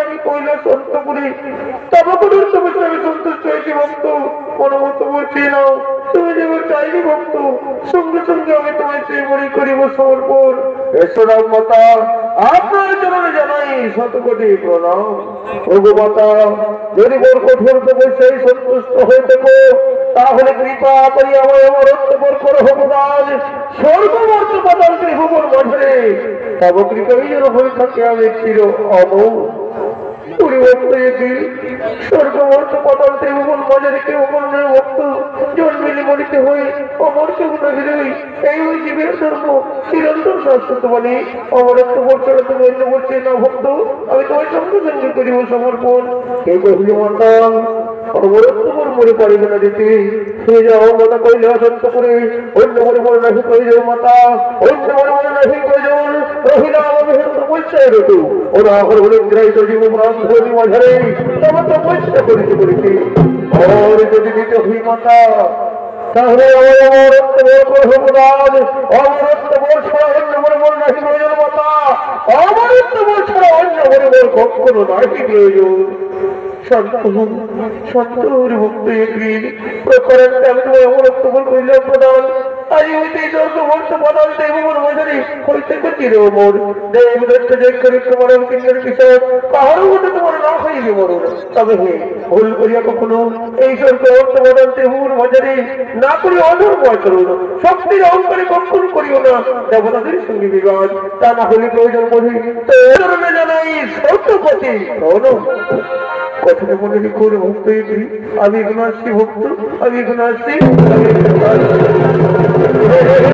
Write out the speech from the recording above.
আমি কইলা সন্তপুরী তবে কোন সমস্যা আমি সন্তুষ্ট হয়েছি ভক্ত মনোমত বলছি না তুমি যেমন চাইনি ভক্ত সঙ্গে সঙ্গে আমি তোমায় সেই মনে করিব সমর্পণ। এসো রাম মাতা আপনার চরণে জানাই শতকোটি প্রণাম। ওগো মাতা যদি মোর কঠোর তপস্যায় সন্তুষ্ট হয়ে থাকো তাহলে কৃপা করি আমায় আমার অন্তপর করো ভগবান সর্বমর্ত পাতাল ত্রিভুবন মাঝে তব কৃপাই যেন হয়ে থাকে আমি চির অমর। স্বর্গমর্ত পাতাল ত্রিভুবন মাঝে কেউ অমর নয় ভক্ত জন্মিলে মরিতে হয়ে অমর কেউ নহিলই এই ওই জীবের ধর্ম চিরন্তন শাশ্বত মানে অমরত্ব বছর তুমি অন্য বলছে না ভক্ত আমি তোমার সঙ্গে সঙ্গে করিব সমর্পণ। কে কহিল মাতা অমরত্ব মোর মরে পারিবে না দিতে সে যাও মাতা কইলে অসন্ত করে অন্য মনে মনে নাহি কই যাও মাতা অন্য মনে মনে নাহি কই যাও রহিলা আমাকে তপস্যায় ঋতু ওরা হলে গ্রাহিত জীব ব্রাহ্মণী মাঝারে তবে তপস্যা করিতে করিতে আর যদি দিতে হই মাতা তাহলে অমরত্ব মোর ভগবান অমরত্ব মোর ছাড়া অন্য মনে মনে নাহি প্রয়োজন মাতা অমরত্ব মোর ছাড়া অন্য মনে মোর কখনো নাহি প্রয়োজন। সন্তর ভক্ত প্রকারের আমি তোমায় অমরত্ব বল কইলাম প্রদান আজ হইতে যত প্রদান দেব মোর মজারি হইতে চির মোর দেব দত্ত জয় করি তোমার কিঙ্কর কিশোর কাহারও মধ্যে তোমার না হইবে মরণ তবে হে ভুল করিয়া কখনো এই স্বর্গ অর্থ প্রদান দেব মোর মজারি না করি অধর্ময় করুন শক্তির অহংকারে কখনো করিও না দেবতাদের সঙ্গে বিবাদ তা না হলে প্রয়োজন মনে তো জানাই সত্যপতি কথাটা মনে করে ভক্ত আমি এখন আসছি ভক্ত আমি এখন আসছি।